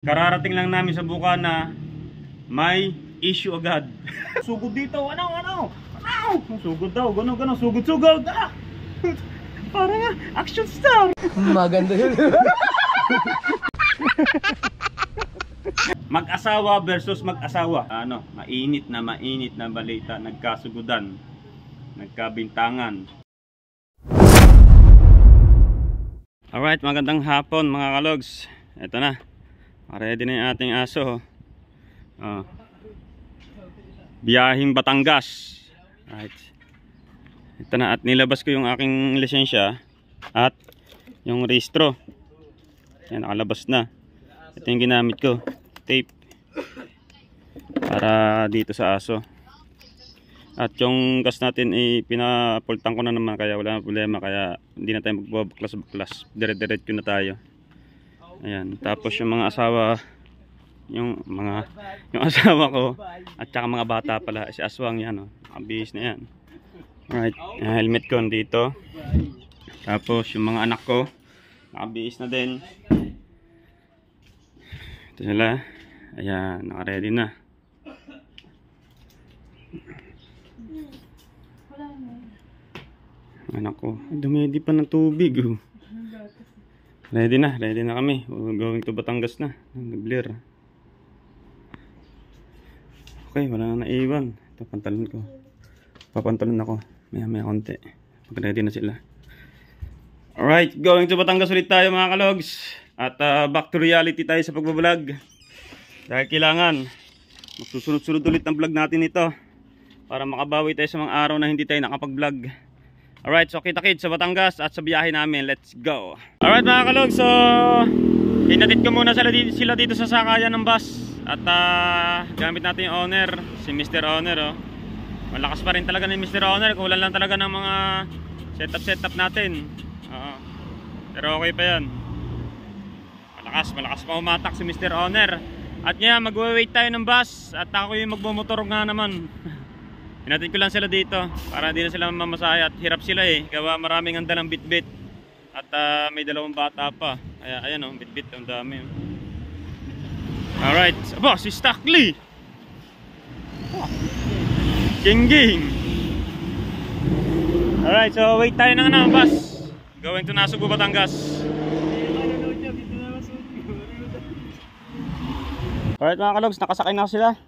Kararating lang namin sa Bukana, may issue agad. Sugod dito, ano? Sugod daw, gano'n, sugod. Para nga, action star. Maganda yun. Mag-asawa versus mag-asawa. Ano, mainit na balita, nagkasugudan, nagkabintangan. Alright, magandang hapon mga kalogs. Ito na. Ready na yung ating aso. Biyahing Batangas. Right. Ito na, at nilabas ko yung aking lisensya at yung rehistro. Yan, nakalabas na. Ito yung ginamit ko, tape, para dito sa aso. At yung gas natin ay pinapultang ko na naman, kaya wala na problema. Kaya hindi na tayo magbabaklas. Dire-diretso na tayo. Ayan, tapos yung mga asawa, yung asawa ko at saka mga bata pala, si Aswang yan, nakabihis na yan. Alright, helmet ko dito. Tapos yung mga anak ko, nakabihis na din. Ito sila. Ayan, naka-ready na. Anak ko, dumedi pa ng tubig. Ready na kami. We're going to Batangas na. Nag-blur. Okay, wala na naiwan. Ito pantalon ko. Papantalon ako. Maya konti. Mag-ready na sila. Alright, going to Batangas ulit tayo mga kalogs. At back to reality tayo sa pagbablog. Dahil kailangan magsusunod-sunod ulit ang vlog natin ito, para makabawi tayo sa mga araw na hindi tayo nakapag-vlog. Alright, so kita-kits sa Batangas at sa biyahe namin. Let's go. Alright mga kalog, so hinatid ko muna sila dito sa sakayan ng bus. At gamit natin yung owner, si Mr. Owner. Malakas pa rin talaga ni Mr. Owner. Kulang lang talaga ng mga setup natin. Pero okay pa yan. Malakas pa umatak si Mr. Owner. At yan, mag-wait tayo ng bus. At ako yung magbumotor nga naman. Hinatid ko lang sila dito para hindi na sila mamasaya, at hirap sila gawa maraming ang dalang bitbit. At may dalawang bata pa. Kaya ayan bitbit, ang dami. Alright, aba si Stackley. King. Alright, so wait tayo ng bus going to Nasugbu, Batangas. Alright mga kalogs, nakasakay na sila.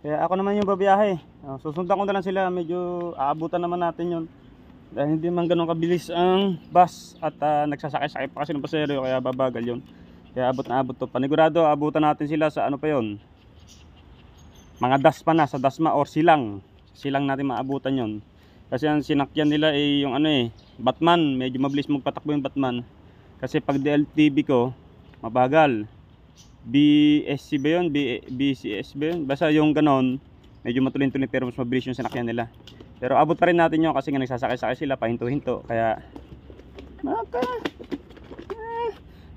Kaya ako naman yung babiyahe. Susundan ko na lang sila. Medyo aabutan naman natin yun. Dahil hindi man ganun kabilis ang bus. At nagsasakay-sakay pa kasi ng pasero. Kaya babagal yun. Kaya abot na abot to. Panigurado abutan natin sila sa ano pa yun, mga dasma na. Sa dasma or silang. Silang natin maabutan yun. Kasi ang sinakyan nila ay yung Batman. Medyo mabilis magpatakbo yung Batman. Kasi pag DLTV ko, mabagal. BSC ba yun? BCS ba yun? Basta yung ganon, medyo matulin-tulin pero mas mabilis yung sinakyan nila. Pero abot pa rin natin yun kasi nga nagsasakay-sakay sila pahinto-hinto. Kaya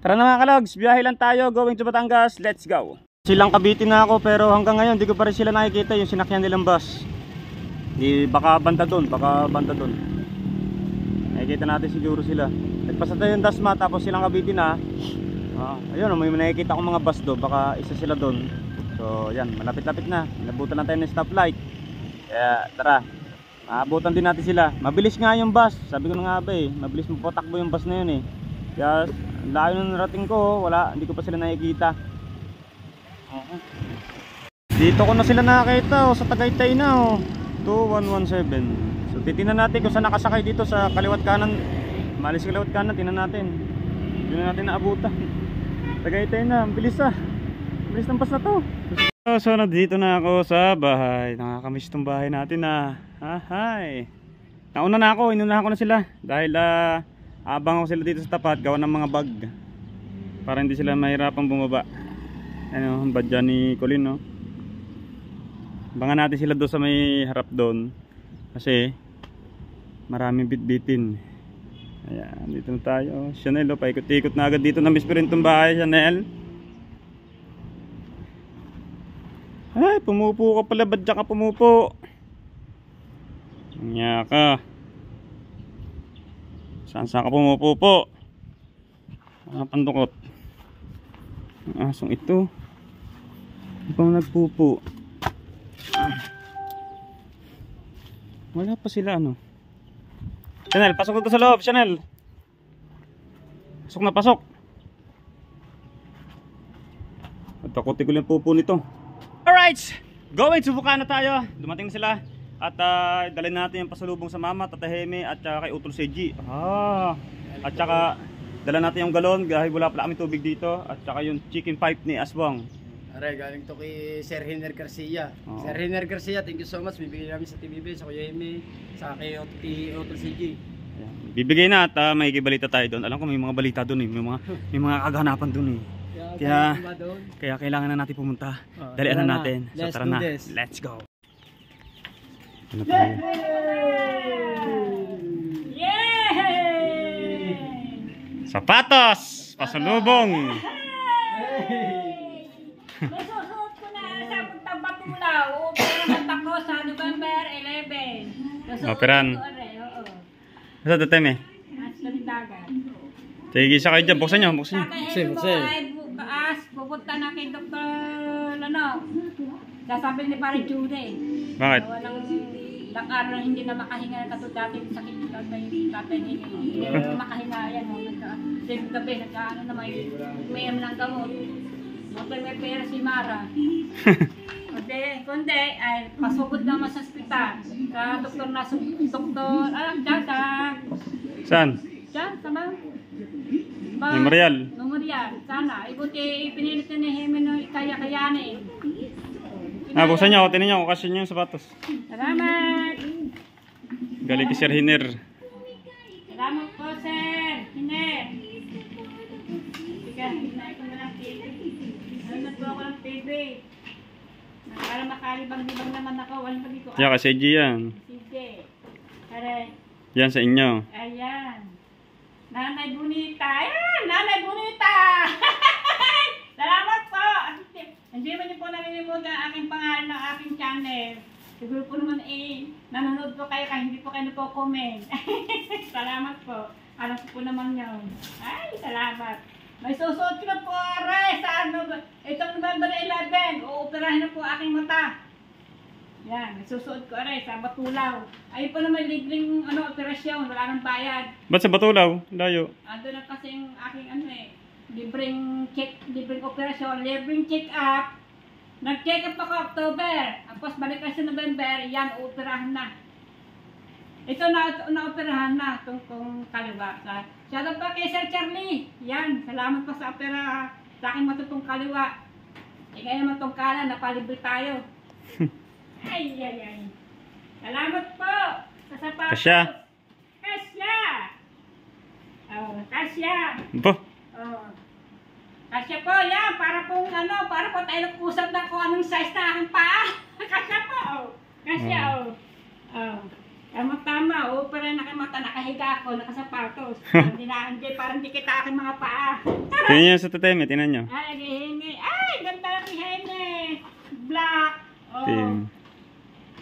tara na mga kalogs, biyahe lang tayo going to Batangas. Let's go. Silang Cavite na ako pero hanggang ngayon di ko pa rin sila nakikita yung sinakyan nilang bus. Baka banda doon. Nakikita natin siguro sila. Nagpasa tayo yung Dasma tapos silang Cavite na. Ayun, may nakikita akong mga bus do, baka isa sila doon. So yan, malapit-lapit na. Inabutan na tayo ng stoplight. Kaya tara, maabutan din natin sila. Mabilis nga yung bus, sabi ko na nga ba mabilis mapatakbo yung bus na yun Kaya layo na narating ko, hindi ko pa sila nakikita. Dito ko na sila nakakita sa Tagaytay na 2117. So titingnan natin kung saan nakasakay dito sa kaliwat kanan. Malis sa kaliwat kanan, tingnan natin. Hindi na natin naabutan. Tagaytay na, bilis bilis ng bus na to. So nandito na ako sa bahay. Nakakamiss tong bahay natin hi. Nauna na ako, inunahan ko na sila. Dahil abang ako sila dito sa tapat, gawa ng mga bag, para hindi sila mahirapang bumaba. Ang bad dyan ni Colin Abangan natin sila doon sa may harap doon. Kasi maraming bitbitin. Ayan, dito na tayo. Chanel, paikot-ikot na agad dito. Na-miss ko rin itong bahay, Chanel. Ay, pumupo ka pala. Ba't dyan ka pumupo? Nya ka. Saan ka pumupo po? Pandukot. Ang asong ito. Hindi pa nagpupo. Wala pa sila ano. Chanel, pasok na to sa loob, Chanel. Pasok na, pasok. At takuti ko lang pupo nito. Alright, going to Bukana tayo. Dumating na sila. At dalhin natin yung pasalubong sa mama, Tata Heme at kay Utol Seji. At saka dala natin yung galon dahil wala pala kami tubig dito. At saka yung chicken pipe ni Aswang. Aray, galing to kay Sir Hiner Garcia. Oo. Sir Hiner Garcia, thank you so much. Bibigyan namin sa TVB, sa Kuya Eme, sa kay Otto CG. Bibigay na at may balita tayo doon. Alam ko may mga balita doon eh. May mga kaganapan doon eh. Kaya kailangan na natin pumunta. Dalian na natin. So tara na. Let's go. Ano tayo? Yay! Sapatos! Pasalubong! May susuot ko na sa pagtabatulaw. Opera naman ako sa November 11. Operan. Oo. Sa datem eh. Nasa dagat. Sige, isa kayo dyan. Buksan nyo. Buksan nyo. Kakainin mo ay bukas. Pupunta na kay Dr. Lano. Sasabi ni Pare Jude. Bakit? Walang lakar na hindi na makahinga na katulad dati yung sakit ng tatay ni hindi na makahinga yan. Same gabi, nagkaano na may ng gamot. May pera si Mara. Kundi, ay pasugod naman sa ospital. Sa doktor na, doktor, dyan sa... Saan? Dyan, sama? Memorial. Memorial, sana. Ibuti, pinilit ni Heme na kaya-kayanin. Buksan nyo. Tinin nyo. Kasi nyo yung sapatos. Salamat! Galing kay Sir Hiner. Salamat po, Sir! Hiner! Sige, hinay ko na lang TV. Nanonood po ako ng TV. Para makalibang-libang naman ako. Walang pag ito. Yan, kasi G yan. Sige. Aray. Yan sa inyo. Ayan. Nanay Bonita. Ayan! Nanay Bonita! Salamat po! Hindi man niyo po nalilimutan ang aking pangalan ng aking channel. Siguro po naman nanonood po kayo kahit hindi po kayo nagko-comment. Salamat po. Alam ko po naman yun. Ay, salamat. May susuot ko na po, aray, sa itong November 11. Uoperahin na po aking mata. Yan, may susuot ko, aray, sa Batulaw. Ayun po naman libreng operasyon, wala nang bayad. Ba't sa Batulaw? Layo. Ando na kasi yung aking libreng operasyon, libreng check-up. Nag-check up ako October. Tapos balik kasi November, yan, uoperahan na. Ito na-operahan na itong kaliwa. Shoutout pa kay Sir Charlie. Yan, salamat pa sa opera sa aking matutong kaliwa. Ngayon naman itong kanan, napalibre tayo. Ay. Salamat po sa sapatos. Kasya. Kasya. Oh, kasya. Bo. Oh. Kasya po, yan. Para po tayo nagpusap na kung anong size na aking paa. Kasya po. Kasya, oh. Tama, pero nakamata, nakahiga ako, nakasapatos. Parang di kita aking mga paa. Tingnan nyo sa tateme, tingnan nyo. Ay, naghihingi. Ay, ganda lang ni Hene. Black. Oh. Ting.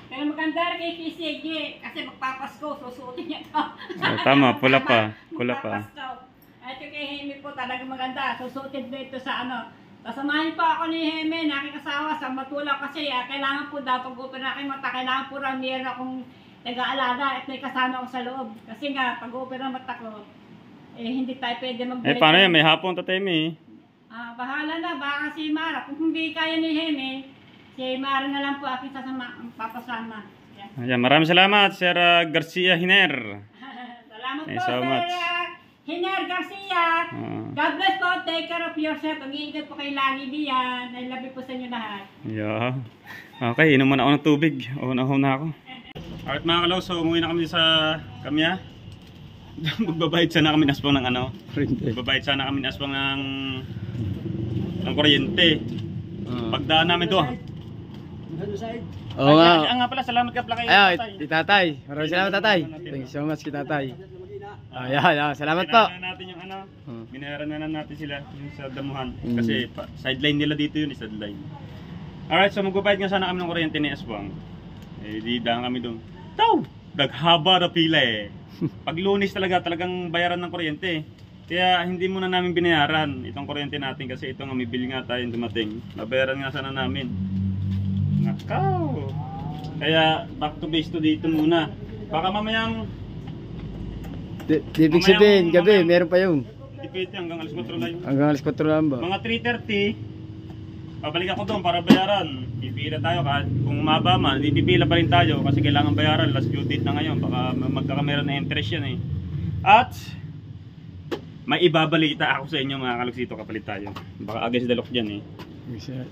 Pero maganda rin kay Kisigi. Kasi magpapasko, susuotin niya ito. Tama, pula pa. Pula pa. At yung kay Heme po, talagang maganda. Susuotin dito sa Kasamahin po ako ni Heme, aking asawa sa Matulaw kasi kailangan po daw pag-opera aking mata, kailangan po rin meron akong nag-aalaga at may kasama ako sa loob. Kasi nga, pag-opera mata ko, hindi tayo pwede magbalik. Paano yan? May hapon tateme. Bahala na, baka si Mara. Kung hindi kaya ni Heme, si Mara na lang po aking papasama. Ayan, maraming salamat, Sir Garcia Hiner. Salamat Thank po, you so much. Sir Hiner Garcia. God bless po. Take care of yourself. Mag-iingat po kayo lagi diyan. I love you po sa inyo lahat. Yeah. Okay, inom muna ako ng tubig. Una ako. Alright mga kalaw, so umuwi na kami sa Kamya. Magbabayad sana kami aswang ng Magbabayad sana kami aswang ng kuryente. Pagdaan namin doon. Oo nga. Nga pala, salamat ka pala kay Tatay. Tatay. Maraming salamat, Tatay. Thank you so much, Tatay. Ayan, salamat po. Binayaran na natin yung binayaran na natin sila yung sa damuhan. Kasi sideline nila dito yun, sideline. Alright, so magbabayad nga sana kami ng kuryente ni Aswang. Di daan kami doon. Taw! Naghaba na pila eh. Pag Lunes talagang bayaran ng kuryente. Kaya hindi muna namin binayaran itong kuryente natin kasi ito nga may bill nga tayong dumating. Babayaran nga sana namin. Nakaw! Kaya back to base to dito muna. Baka mamayang Ibig sabihin, gabi, meron pa yun. dipete hanggang alas 4 lang. Hanggang alas 4 lang ba? Mga 3:30, pabalik ako doon para bayaran. Pipila tayo kahit kung umaba man, pipila pa rin tayo kasi kailangan bayaran. Last due date na ngayon, baka magkakamera na interest yan eh. At may ibabalita ako sa inyo mga kalogs dito kapalit tayo. Baka agad si Dalok dyan eh.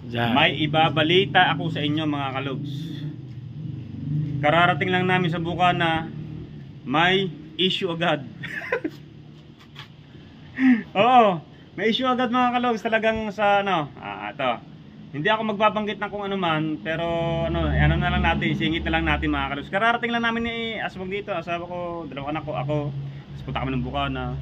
Diyan. May ibabalita ako sa inyo mga kalogs. Kararating lang namin sa buka na may issue agad. Oo, may issue agad mga kalogs talagang sa ano, ito. Hindi ako magbabanggit ng kung ano man, pero ano na lang natin, singit na lang natin mga kalogs. Kararating lang namin ni Aswag dito, asawa ko, dalawang anak ko, ako. Tapos punta kami ng buka na,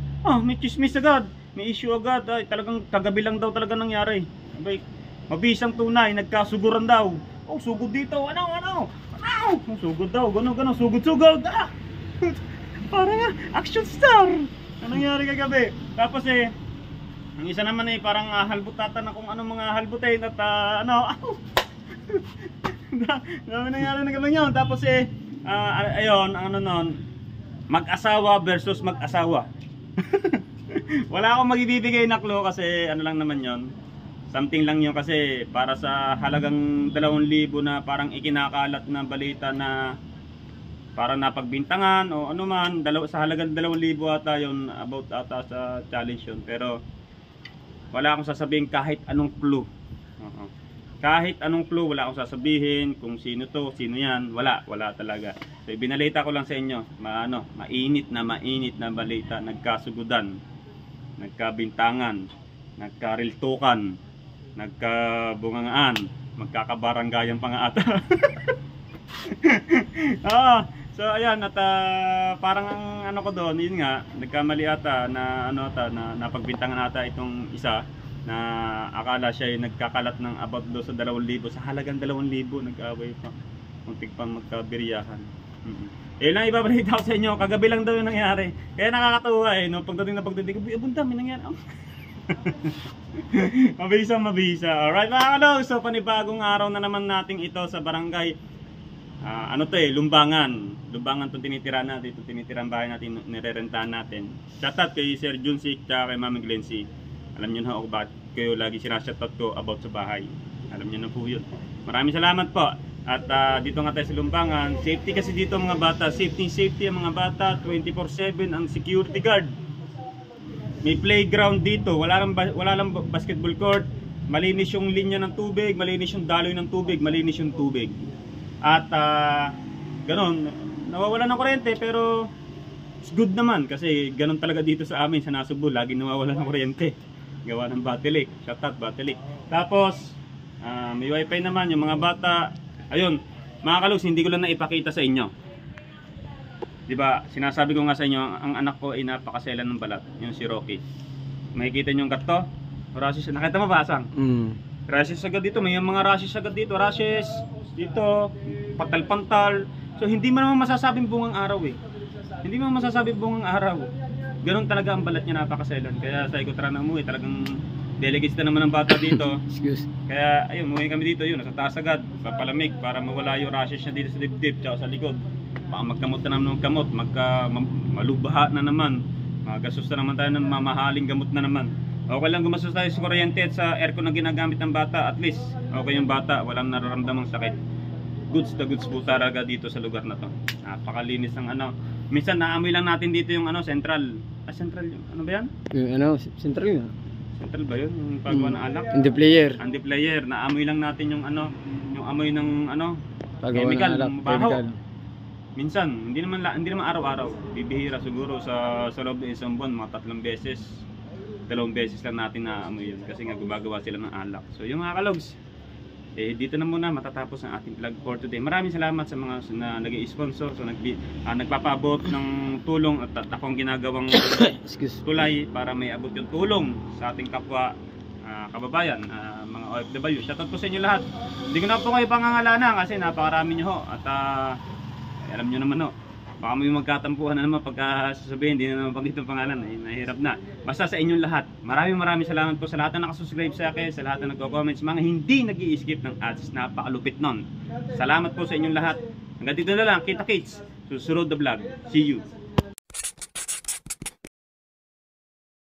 may chismis agad, may issue agad. Ay, talagang kagabi lang daw talaga nangyari. Abay, mabisang tunay, nagkasuguran daw. Oh, sugod dito, ano? Sugod daw, gano'n, sugod. Parang nga, action star. Ano nangyari kagabi? Tapos ang isa naman parang halbutatan na kung anong mga halbutin at dami nangyari na gabi yun. Tapos ayun, ang ano nun, mag-asawa versus mag-asawa. Wala akong magibibigay na clue kasi ano lang naman yon. Something lang yun kasi para sa halagang 2,000 na parang ikinakalat na balita na parang napagbintangan o ano man, sa halagang 2,000 ata yun, about ata sa challenge yun. Pero wala akong sasabihin kahit anong clue. Kahit anong clue, wala akong sasabihin kung sino to, sino yan, wala talaga. So ibinalita ko lang sa inyo, mainit na balita, nagkasugudan, nagkabintangan, nagkariltukan, nagkabungangaan, magkakabaranggayan pa nga ata. So ayan at parang ang ano ko doon, yun nga, nagkamali ata na na napagbintangan ata itong isa na akala siya ay nagkakalat ng about do sa 2,000 sa halagang 2,000, nag-away pa. Muntik pang magkabiryahan. Eh lang ibabalita ko sa inyo, kagabi lang daw yung nangyari. Kaya nakakatuwa no, pagdating ko, bunta, may nangyari. Mabisa. Alright mga kalogs, so panibagong araw na naman nating ito sa barangay Lumbangan itong tinitira natin, itong tinitirang bahay natin, nirerentahan natin. Shoutout kay Sir Junsik at kay Mami Glency. Alam nyo na ako bakit kayo lagi sinashoutout ko about sa bahay. Alam nyo na po yun. Maraming salamat po. At dito nga tayo sa Lumbangan. Safety kasi dito mga bata, safety ang mga bata, 24/7 ang security guard. May playground dito, wala lang basketball court, malinis yung linya ng tubig, malinis yung daloy ng tubig, malinis yung tubig. At ganon, nawawala ng kuryente pero it's good naman kasi ganon talaga dito sa amin sa Nasugbu, lagi nawawala ng kuryente. Gawa ng Batilik, shoutout Batilik. Tapos may wifi naman yung mga bata. Ayun, mga kalogs, hindi ko lang naipakita sa inyo. Diba, sinasabi ko nga sa inyo, ang anak ko ay napakaselan ng balat, yung si Rocky. Makikita nyo yung gato? Rashes, nakita mo ba, Asang? Rashes agad dito, may mga rashes agad dito, rashes dito, pantal-pantal. So hindi mo naman masasabing bungang araw eh. Hindi mo masasabing bungang araw. Ganon talaga ang balat niya, napakaselan. Kaya sa ikotra na umuwi, talagang delegates na naman ng bata dito. Excuse. Kaya ayun, umuwi kami dito, yun, nasa taas agad, papalamig para mawala yung rashes niya dito sa dibdib tsaka sa likod. Baka magkamot na naman ng kamot, malubaha na naman, magasos na naman tayo ng mamahaling gamot na naman. Okay lang gumastos tayo sa kuryente at sa aircon na ginagamit ng bata, at least okay yung bata, walang nararamdamang sakit. Goods na goods po talaga dito sa lugar na to. Napakalinis ng minsan naamoy lang natin dito yung central. Central yung ano ba yan? Yung central yun. Central ba yun? Yung paggawa ng alak? Anti player. Naamoy lang natin yung yung amoy ng Paggawa chemical, ng alak, ng baho. chemical. Minsan, hindi naman araw-araw. Bibihira siguro sa loob ng isang buwan, mga 3 beses. 2 beses lang natin naamoy yun kasi nga gumagawa sila ng alak. So yung mga kalogs, dito na muna matatapos ang ating vlog for today. Maraming salamat sa mga na nag-i-sponsor, so nagpapaabot ng tulong at akong ginagawang tulay para may abot yung tulong sa ating kapwa kababayan, mga OFW. Shoutout po sa inyo lahat. Hindi ko na po kayo pangangalanan kasi napakarami nyo ho at alam nyo naman ho, Baka may magkatampuhan na naman pagka sasabihin, hindi na naman pag itong pangalan, eh, mahirap na. Basta sa inyong lahat, maraming salamat po sa lahat na nakasubscribe sa akin, sa lahat na nagko-comments, mga hindi nag-i-skip ng ads, napakalupit nun. Salamat po sa inyong lahat. Hanggang dito na lang, kita-kits, susunod na vlog. See you!